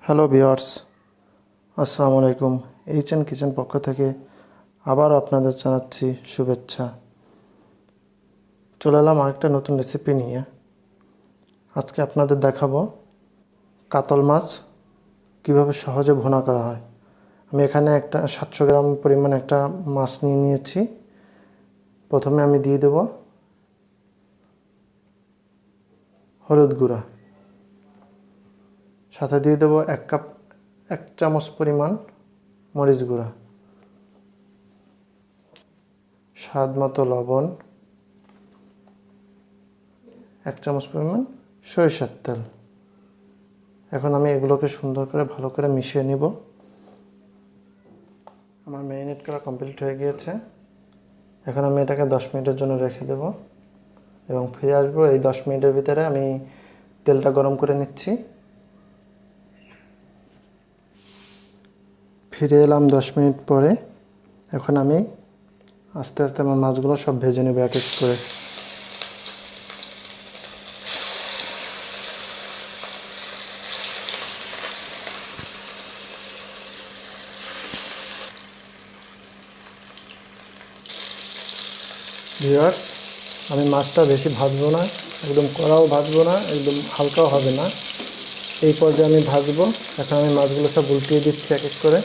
Hello viewers, আসসালামু আলাইকুম। HN kitchen পক্ষ থেকে আবারও আপনাদের জানাচ্ছি শুভেচ্ছা। চলে এলাম আরেকটা নতুন রেসিপি নিয়ে। আজকে আপনাদের দেখাবো কাতল মাছ কীভাবে সহজে ভুনা করা হয়। আমি এখানে একটা 700 গ্রাম পরিমাণ একটা মাছ নিয়ে নিয়েছি। প্রথমে আমি দিয়ে দেব হলুদ গুঁড়া, সাথে দিয়ে দেবো 1 চামচ পরিমাণ মরিচ গুঁড়া, স্বাদ মতো লবণ, 1 চামচ পরিমাণ সরিষার তেল। এখন আমি এগুলোকে সুন্দর করে ভালো করে মিশিয়ে নিব। আমার ম্যারিনেট করা কমপ্লিট হয়ে গিয়েছে। এখন আমি এটাকে 10 মিনিটের জন্য রেখে দেব এবং ফিরে আসবো। এই 10 মিনিটের ভিতরে আমি তেলটা গরম করে নিচ্ছি। ফিরে এলাম 10 মিনিট পরে। এখন আমি আস্তে আস্তে আমার মাছগুলো সব ভেজে নেব এক এক করে। ভিউয়ার্স, আমি মাছটা বেশি ভাজবো না, একদম কড়াও ভাজবো না, একদম হালকাও হবে না, এই পর্যায়ে আমি ভাজবো। এখন আমি মাছগুলো সব উল্টিয়ে দিচ্ছি এক এক করে।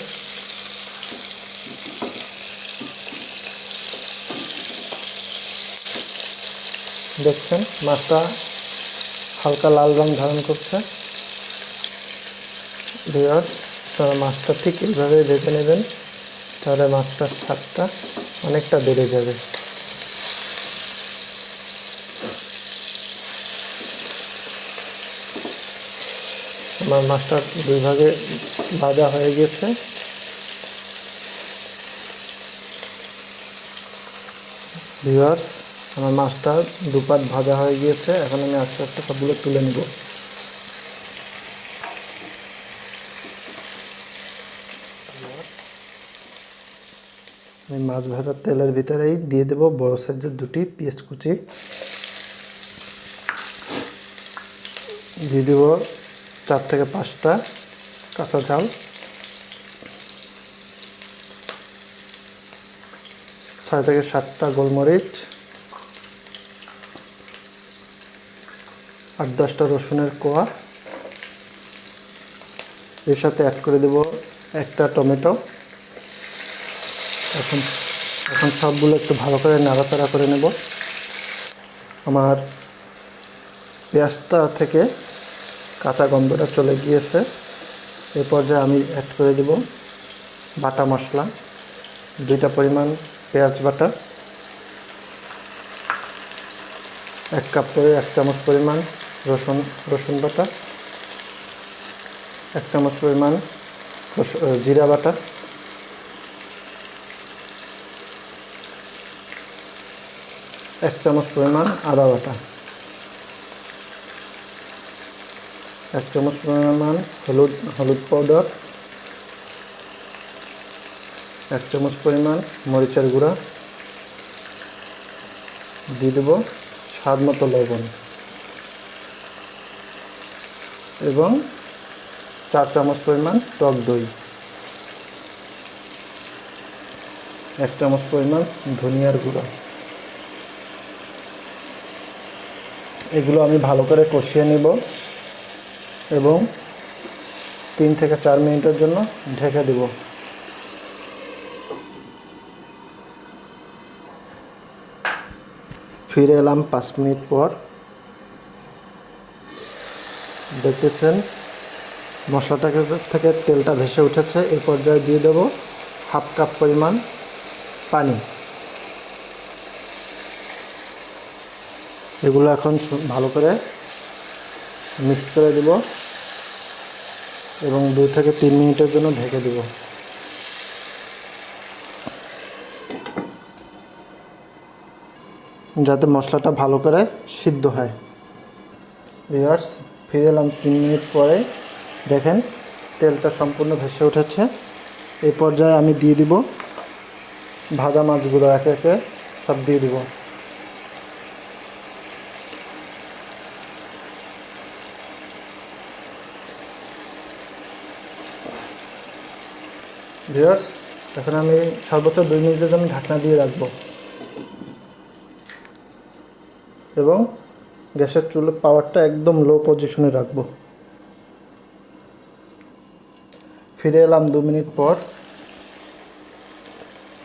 দেখছেন মাছটা হালকা লাল রং ধারণ করছে। ভিউয়ার্স, আপনারা মাছটা ঠিক এইভাবে ভেজে নেবেন, তাহলে মাছটার স্বাদটা অনেকটা বেড়ে যাবে। আমার মাছটা 2 ভাগে ভাজা হয়ে গেছে। ভিউয়ার্স, আমার মাছটা 2 পাট ভাজা হয়ে গিয়েছে। এখন আমি আস্তে আস্তে সবগুলো তুলে নেব। আমি মাছ ভাজার তেলের ভিতরেই দিয়ে দেব বড় সাইজের 2টি পেঁয়াজ কুচি, দিয়ে দেব 4 থেকে 5টা কাঁচা ঝাল, 6 থেকে 7টা গোলমরিচ, 8-10টা রসুনের কোয়া। এর সাথে অ্যাড করে দেব একটা টমেটো। এখন সবগুলো একটু ভালো করে নাড়াচাড়া করে নেব। আমার পেঁয়াজটা থেকে কাঁচা গন্ধটা চলে গিয়েছে। এই পর্যায়ে আমি অ্যাড করে দেব বাটা মশলা, 2টা পরিমাণ পেঁয়াজ বাটা, 1 কাপ করে 1 চামচ পরিমাণ রসুন বাটা, 1 চামচ পরিমাণ জিরা বাটা, 1 চামচ পরিমাণ আদা বাটা, 1 চামচ পরিমাণ হলুদ পাউডার, 1 চামচ পরিমাণ মরিচের গুঁড়া, দিয়ে দেব স্বাদ মতো লবণ এবং 4 চামচ পরিমাণ টক দই, 1 চামচ পরিমাণ ধনিয়ার গুঁড়া। এগুলো আমি ভালো করে কষিয়ে নেব এবং 3 থেকে 4 মিনিটের জন্য ঢেকে দেব। ফিরে এলাম 5 মিনিট পর। দেখতেছেন মশলাটা থেকে তেলটা ভেসে উঠেছে। এই পর্যায়ে দিয়ে দেব 1/2 কাপ পরিমাণ পানি। এগুলো এখন ভালো করে মিক্স করে দেব এবং 2 থেকে 3 মিনিটের জন্য ঢেকে দেব। যাতে মশলাটা ভালো করে সিদ্ধ হয়। ভিউয়ার্স, ফিরে এলাম 3 মিনিট পরে। দেখেন তেলটা সম্পূর্ণ ভেসে উঠেছে। এই পর্যায়ে আমি দিয়ে দিব ভাজা মাছগুলো, একে একে সব দিয়ে দিব। ভিউয়ার্স, এখন আমি সর্বোচ্চ 2 মিনিটের জন্য ঢাকনা দিয়ে রাখবো এবং গ্যাসের চুলার পাওয়ারটা একদম লো পজিশনে রাখবো। ফিরে এলাম 2 মিনিট পর।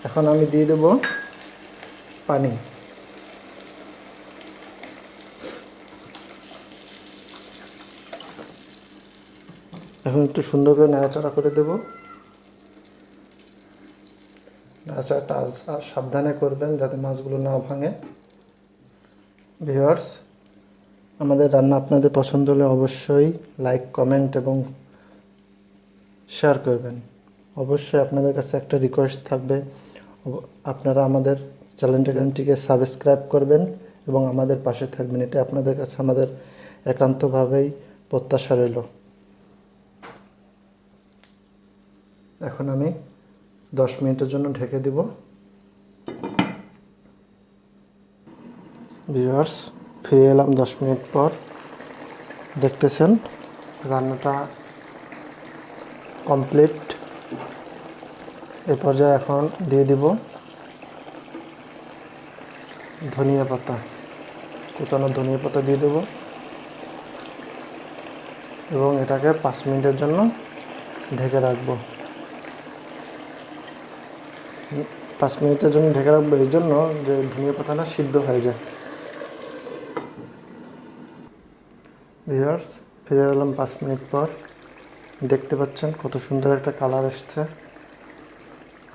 এখন আমি দিয়ে দেব পানি। এখন একটু সুন্দর করে নাড়াচাড়া করে দেব। নাড়াচাড়াটা সাবধানে করবেন যাতে মাছগুলো না ভাঙে। ভিউয়ার্স, আমাদের রান্না আপনাদের পছন্দ হলে অবশ্যই লাইক, কমেন্ট এবং শেয়ার করবেন। অবশ্যই আপনাদের কাছে একটা রিকোয়েস্ট থাকবে, আপনারা আমাদের চ্যানেলটিকে সাবস্ক্রাইব করবেন এবং আমাদের পাশে থাকবেন। এটা আপনাদের কাছে আমাদের একান্তভাবেই প্রত্যাশা রইল। এখন আমি 10 মিনিটের জন্য ঢেকে দেব। ভিউয়ার্স, ফিরে এলাম 10 মিনিট পর। দেখতেছেন রান্নাটা কমপ্লিট। এ পর্যায়ে এখন দিয়ে দিব ধনিয়া পাতা, কুচানো ধনিয়া পাতা দিয়ে দেব এবং এটাকে 5 মিনিটের জন্য ঢেকে রাখবো। 5 মিনিটের জন্য ঢেকে রাখবো এই জন্য যে ধনিয়া পাতাটা সিদ্ধ হয়ে যায়। ভিউয়ার্স, ফিরে এলাম 5 মিনিট পর। দেখতে পাচ্ছেন কত সুন্দর একটা কালার এসছে।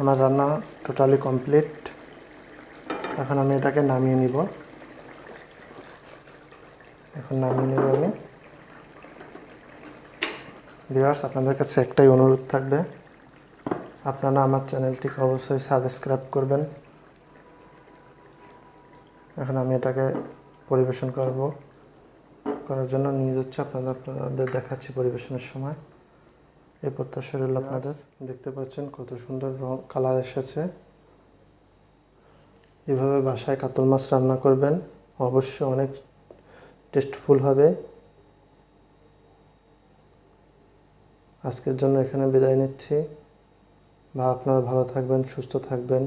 আমার রান্না টোটালি কমপ্লিট। এখন আমি এটাকে নামিয়ে নিব। আমি। ভিউয়ার্স, আপনাদের কাছে একটাই অনুরোধ থাকবে, আপনারা আমার চ্যানেলটিকে অবশ্যই সাবস্ক্রাইব করবেন। এখন আমি এটাকে পরিবেশন করার জন্য নিয়ে যাচ্ছি, আপনাদের দেখাচ্ছি পরিবেশনের সময়। এই প্রত্যাশা রইল আপনাদের। দেখতে পাচ্ছেন কত সুন্দর কালার এসেছে। এভাবে বাসায় কাতল মাছ রান্না করবেন, অবশ্যই অনেক টেস্টফুল হবে। আজকের জন্য এখানে বিদায় নিচ্ছি। আপনারা ভালো থাকবেন, সুস্থ থাকবেন।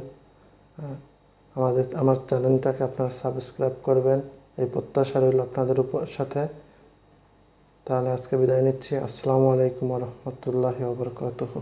আমার চ্যানেলটাকে আপনারা সাবস্ক্রাইব করবেন, এই প্রত্যাশা রইল আপনাদের সাথে। তাহলে আজকে বিদায় নিচ্ছি। আসসালামু আলাইকুম ওয়া রাহমাতুল্লাহি ওয়া বারাকাতুহু।